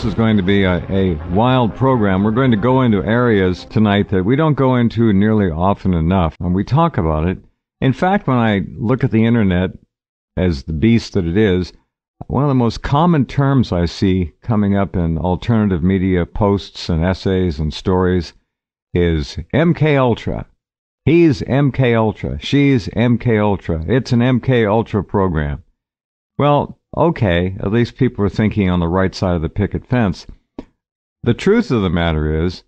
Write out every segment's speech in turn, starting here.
This is going to be a wild program. We're going to go into areas tonight that we don't go into nearly often enough, and we talk about it. In fact, when I look at the internet as the beast that it is, one of the most common terms I see coming up in alternative media posts and essays and stories is MK Ultra. He's MK Ultra. She's MK Ultra. It's an MK Ultra program. Well, okay, at least people are thinking on the right side of the picket fence. The truth of the matter is,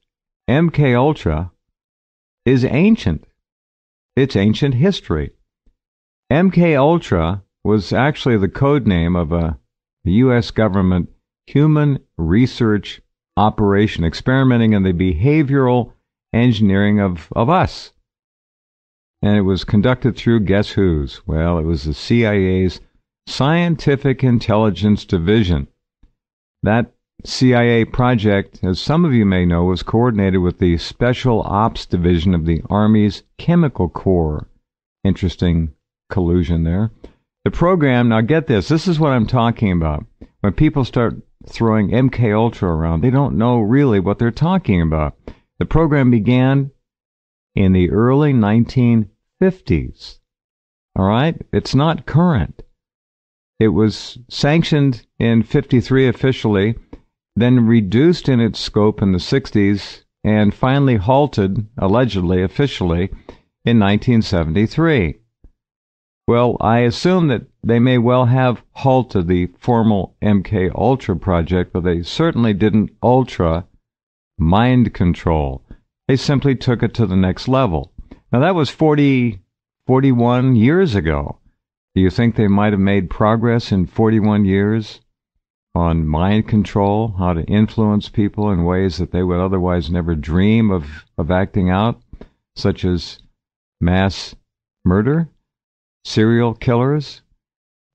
MK Ultra is ancient. It's ancient history. MK Ultra was actually the code name of a U.S. government human research operation experimenting in the behavioral engineering of us. And it was conducted through guess whose? Well, it was the CIA's Scientific Intelligence Division. That CIA project, as some of you may know, was coordinated with the Special Ops Division of the Army's Chemical Corps. Interesting collusion there. The program, now get this is what I'm talking about. When people start throwing MK Ultra around, they don't know really what they're talking about. The program began in the early 1950s. All right? It's not current. It was sanctioned in 53 officially, then reduced in its scope in the 60s, and finally halted, allegedly, officially, in 1973. Well, I assume that they may well have halted the formal MK Ultra project, but they certainly didn't ultra mind control. They simply took it to the next level. Now, that was 41 years ago. Do you think they might have made progress in 41 years on mind control, how to influence people in ways that they would otherwise never dream of acting out, such as mass murder, serial killers,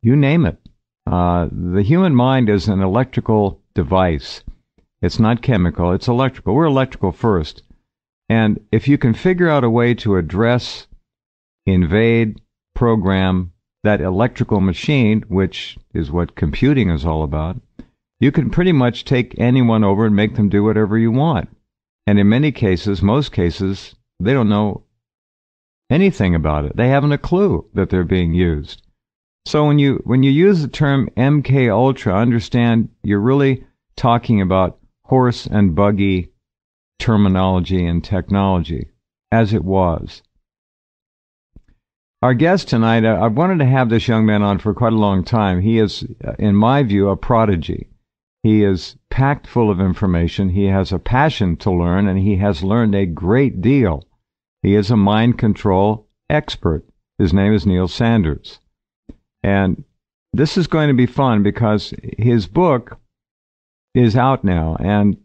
you name it? The human mind is an electrical device. It's not chemical, it's electrical. We're electrical first. And if you can figure out a way to address, invade, program that electrical machine, which is what computing is all about, you can pretty much take anyone over and make them do whatever you want. And in many cases, most cases, they don't know anything about it. They haven't a clue that they're being used. So when you use the term MK Ultra, understand you're really talking about horse and buggy terminology and technology, as it was. Our guest tonight, I wanted to have this young man on for quite a long time. He is, in my view, a prodigy. He is packed full of information. He has a passion to learn, and he has learned a great deal. He is a mind control expert. His name is Neil Sanders. And this is going to be fun because his book is out now, and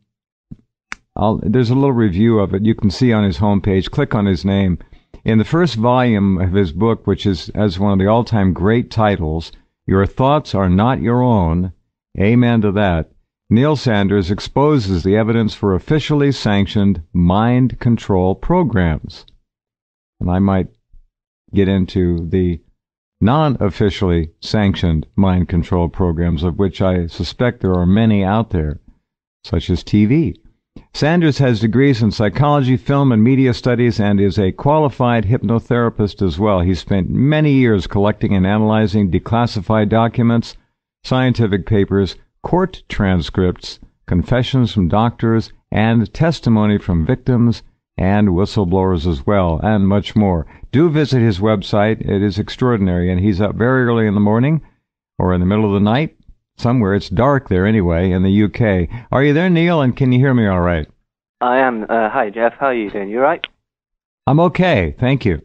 there's a little review of it you can see on his homepage. Click on his name. In the first volume of his book, which is as one of the all-time great titles, Your Thoughts Are Not Your Own, amen to that, Neil Sanders exposes the evidence for officially sanctioned mind control programs. And I might get into the non-officially sanctioned mind control programs, of which I suspect there are many out there, such as TV. Sanders has degrees in psychology, film, and media studies, and is a qualified hypnotherapist as well. He spent many years collecting and analyzing declassified documents, scientific papers, court transcripts, confessions from doctors, and testimony from victims and whistleblowers as well, and much more. Do visit his website. It is extraordinary, and he's up very early in the morning or in the middle of the night. Somewhere. It's dark there anyway, in the UK. Are you there, Neil, and can you hear me all right? I am. Hi, Jeff. How are you doing? You all right? I'm okay, thank you.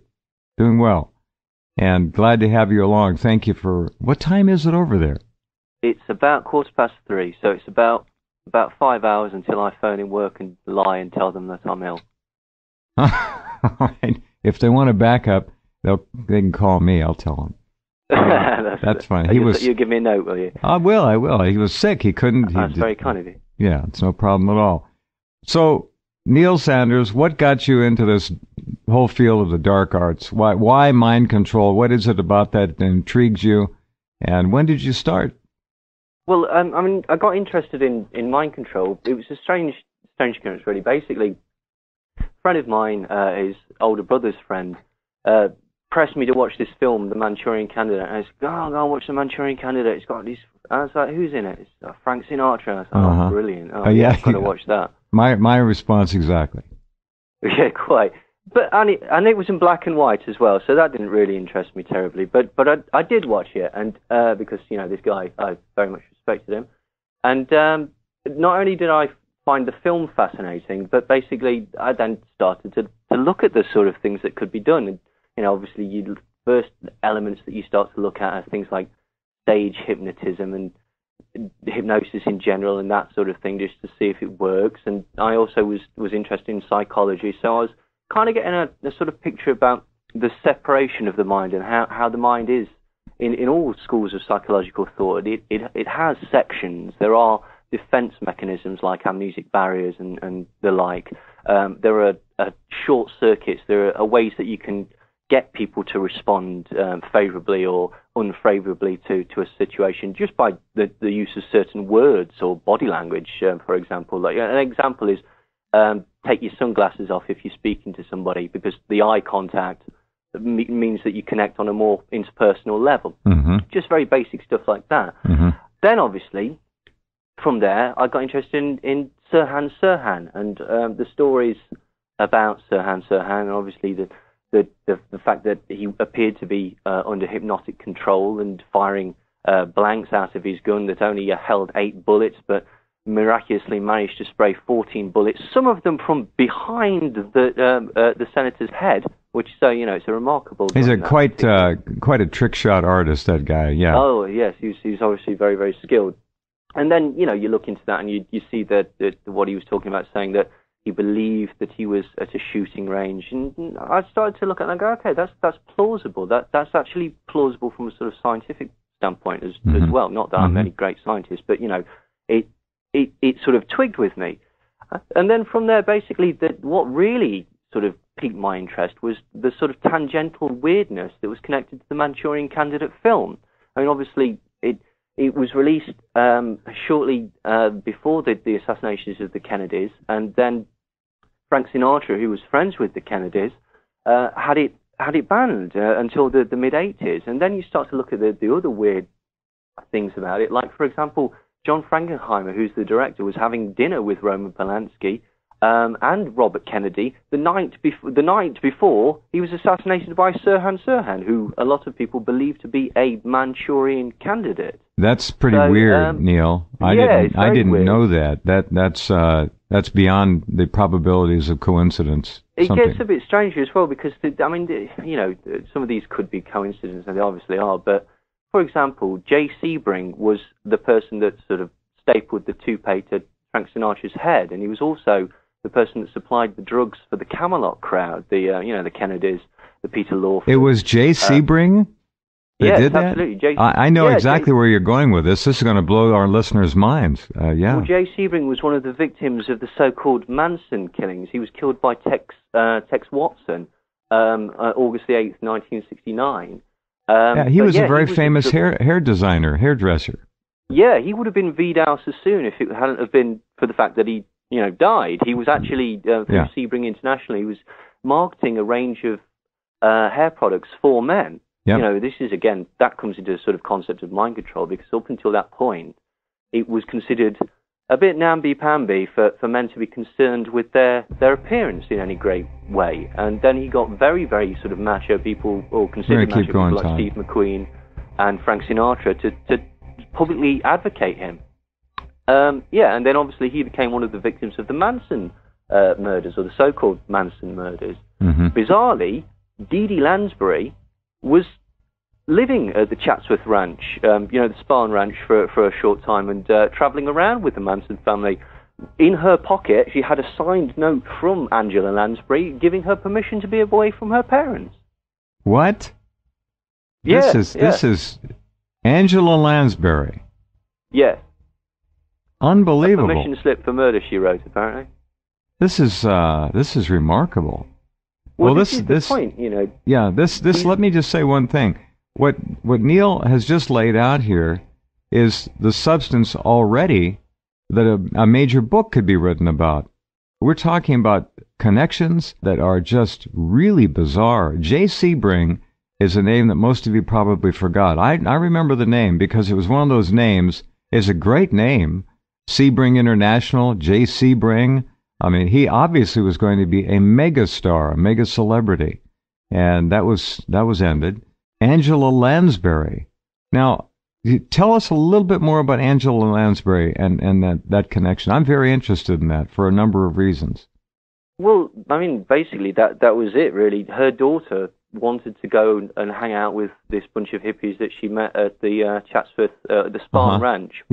Doing well. And glad to have you along. Thank you for... What time is it over there? It's about 3:15, so it's about 5 hours until I phone in work and lie and tell them that I'm ill. All right. If they want a backup, they can call me. I'll tell them. That's fine. You give me a note, will you? I will. He was sick. He couldn't. That's very kind of you. Yeah, it's no problem at all. So, Neil Sanders, what got you into this whole field of the dark arts? Why mind control? What is it about that intrigues you? And when did you start? Well, I mean, I got interested in mind control. It was a strange occurrence, really. Basically, a friend of mine, his older brother's friend, pressed me to watch this film, The Manchurian Candidate. And I said, go and watch The Manchurian Candidate. It's got these... I was like, who's in it? It's Frank Sinatra. And I was like, oh, brilliant. Oh, yeah, I've got to watch that. My response exactly. Yeah, quite. But and it was in black and white as well, so that didn't really interest me terribly. But I did watch it, and because this guy, I very much respected him, and not only did I find the film fascinating, but basically I then started to look at the sort of things that could be done. And obviously, first elements that you start to look at are things like stage hypnotism and hypnosis in general, and that sort of thing, just to see if it works. And I also was interested in psychology, so I was kind of getting a sort of picture about the separation of the mind and how the mind is in all schools of psychological thought. It has sections. There are defense mechanisms like amnesic barriers and the like. There are short circuits. There are ways that you can get people to respond favorably or unfavorably to a situation just by the use of certain words or body language, for example. Like an example is take your sunglasses off if you're speaking to somebody, because the eye contact means that you connect on a more interpersonal level. Mm-hmm. Just very basic stuff like that. Mm-hmm. Then, obviously, from there, I got interested in Sirhan Sirhan and the stories about Sirhan Sirhan, and obviously the fact that he appeared to be under hypnotic control and firing blanks out of his gun that only held 8 bullets, but miraculously managed to spray 14 bullets, some of them from behind the senator's head, which it's a remarkable. He's quite a trick shot artist, that guy. Yeah. Oh yes, he's obviously very, very skilled. And then you look into that and you see that what he was talking about, saying that he believed that he was at a shooting range, and I started to look at it and go, okay, that's plausible. That's actually plausible from a sort of scientific standpoint as well. Not that I'm any great scientist, but it sort of twigged with me. And then from there, basically, what really sort of piqued my interest was the sort of tangential weirdness that was connected to the Manchurian Candidate film. I mean, obviously, it was released shortly before the assassinations of the Kennedys, and then Frank Sinatra, who was friends with the Kennedys, had it banned until the mid-'80s. And then you start to look at the other weird things about it, like, for example, John Frankenheimer, who's the director, was having dinner with Roman Polanski and Robert Kennedy the night before he was assassinated by Sirhan Sirhan, who a lot of people believe to be a Manchurian candidate. That's pretty weird, Neil. I didn't weird. Know that. That's beyond the probabilities of coincidence. It gets a bit strange as well, because some of these could be coincidences, and they obviously are, but for example, Jay Sebring was the person that sort of stapled the toupee to Frank Sinatra's head, and he was also the person that supplied the drugs for the Camelot crowd, the Kennedys, the Peter Lawford. It was Jay Sebring that did that? Absolutely. I know exactly where you're going with this. This is going to blow our listeners' minds. Well, Jay Sebring was one of the victims of the so-called Manson killings. He was killed by Tex Watson, August the 8th, 1969. He was a very famous hairdresser. Yeah, he would have been V'd out as soon if it hadn't have been for the fact that he, died. He was actually, through Sebring International, he was marketing a range of hair products for men. Yep. This is, again, that comes into a sort of concept of mind control, because up until that point, it was considered a bit namby-pamby for men to be concerned with their appearance in any great way. And then he got very, very sort of macho people, or considered macho people like Steve McQueen and Frank Sinatra to publicly advocate him. And then obviously he became one of the victims of the Manson murders, or the so-called Manson murders. Mm-hmm. Bizarrely, Dee Dee Lansbury was living at the Chatsworth Ranch, the Spahn Ranch, for a short time, and travelling around with the Manson family. In her pocket, she had a signed note from Angela Lansbury giving her permission to be away from her parents. What? Yeah, this is Angela Lansbury. Yeah. Unbelievable. A permission slip for murder, she wrote, apparently. This is remarkable. Well, this is the point, Yeah, let me just say one thing. What Neil has just laid out here is the substance already that a major book could be written about. We're talking about connections that are just really bizarre. Jay Sebring is a name that most of you probably forgot. I remember the name because it was one of those names. It's a great name. Sebring International, Jay Sebring. I mean, he obviously was going to be a mega star, a mega celebrity. And that was ended. Angela Lansbury. Now, tell us a little bit more about Angela Lansbury and that connection. I'm very interested in that for a number of reasons. Well, I mean, basically, that was it, really. Her daughter wanted to go and hang out with this bunch of hippies that she met at the Chatsworth, the Spartan Ranch,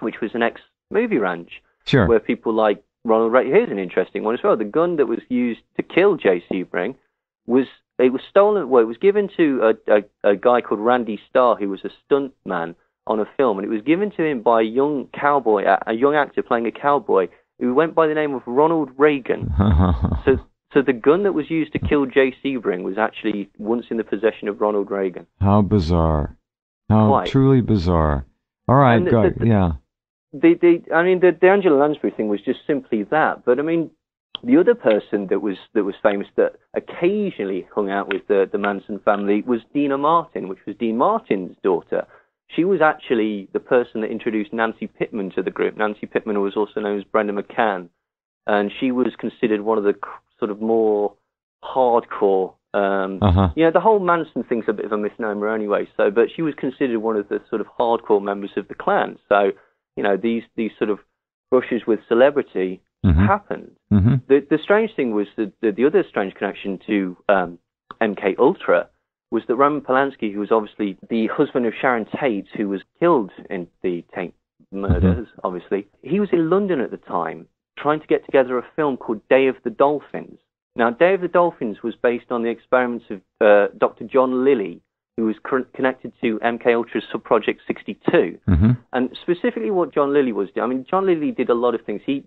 which was an ex-movie ranch, where people like Ronald Reagan. Here's an interesting one as well. The gun that was used to kill Jay Sebring was stolen. Well, it was given to a guy called Randy Starr, who was a stunt man on a film, and it was given to him by a young cowboy, a young actor playing a cowboy who went by the name of Ronald Reagan. So the gun that was used to kill Jay Sebring was actually once in the possession of Ronald Reagan. How bizarre! How truly bizarre! All right, The Angela Lansbury thing was just simply that. But I mean, the other person that was famous that occasionally hung out with the Manson family was Dina Martin, which was Dean Martin's daughter. She was actually the person that introduced Nancy Pittman to the group. Nancy Pittman was also known as Brenda McCann, and she was considered one of the sort of more hardcore. The whole Manson thing's a bit of a misnomer anyway. But she was considered one of the sort of hardcore members of the Klan. So, these sort of brushes with celebrity happened. The strange thing was that the other strange connection to MK Ultra was that Roman Polanski, who was obviously the husband of Sharon Tate, who was killed in the Tate murders, obviously, he was in London at the time trying to get together a film called Day of the Dolphins. Now, Day of the Dolphins was based on the experiments of Dr. John Lilly, who was connected to MK Ultra's Subproject 62. And specifically what John Lilly was doing, I mean, John Lilly did a lot of things. He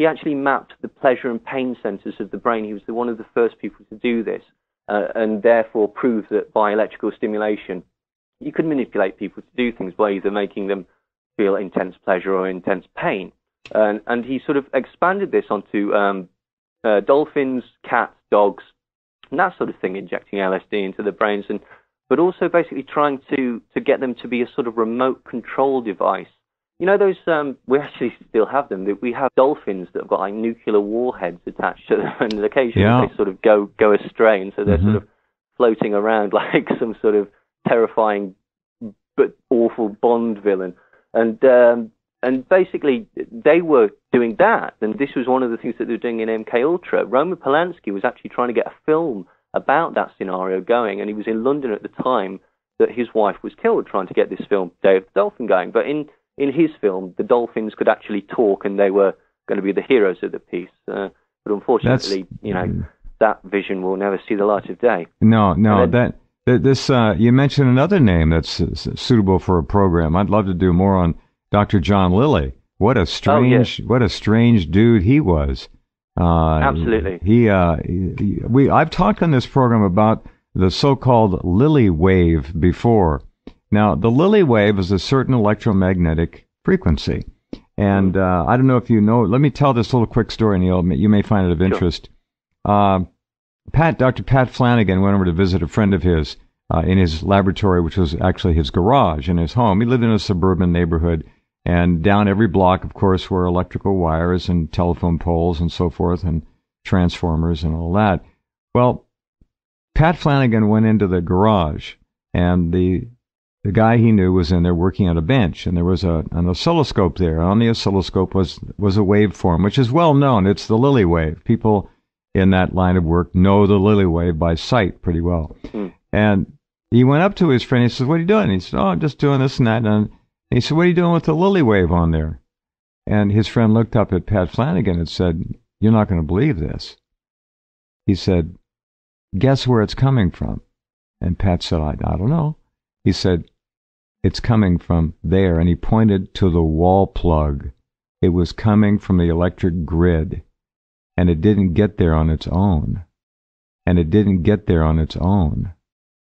actually mapped the pleasure and pain centers of the brain. He was one of the first people to do this, and therefore proved that by electrical stimulation, you could manipulate people to do things by either making them feel intense pleasure or intense pain. And he sort of expanded this onto dolphins, cats, dogs, and that sort of thing, injecting LSD into the brains, but also basically trying to get them to be a sort of remote control device. You know those, we actually still have them. We have dolphins that have got like nuclear warheads attached to them, and occasionally they sort of go astray, and so they're sort of floating around like some sort of terrifying but awful Bond villain. And basically, they were doing that, and this was one of the things that they were doing in MK Ultra. Roman Polanski was actually trying to get a film about that scenario going, and he was in London at the time that his wife was killed, trying to get this film Day of the Dolphin going. But in his film, the dolphins could actually talk, and they were going to be the heroes of the piece. But unfortunately, that vision will never see the light of day. No, you mentioned another name that's suitable for a program. I'd love to do more on Dr. John Lilly. What a strange dude he was. Absolutely. I've talked on this program about the so-called Lilly wave before. Now, the Lilly wave is a certain electromagnetic frequency. And I don't know if you know, let me tell this little quick story, Neil. You may find it of interest. Dr. Pat Flanagan went over to visit a friend of his in his laboratory, which was actually his garage in his home. He lived in a suburban neighborhood, and down every block, of course, were electrical wires and telephone poles and so forth, and transformers and all that. Well, Pat Flanagan went into the garage, and the guy he knew was in there working on a bench, and there was an oscilloscope there. On the oscilloscope was a waveform, which is well known. It's the Lilly wave. People in that line of work know the Lilly wave by sight pretty well. And he went up to his friend. He says, "What are you doing?" He said, "Oh, I'm just doing this and that." And he said, "What are you doing with the Lilly wave on there?" And his friend looked up at Pat Flanagan and said, "You're not going to believe this." He said, "Guess where it's coming from?" And Pat said, I don't know. He said, "It's coming from there." And he pointed to the wall plug. It was coming from the electric grid. And it didn't get there on its own. And it didn't get there on its own.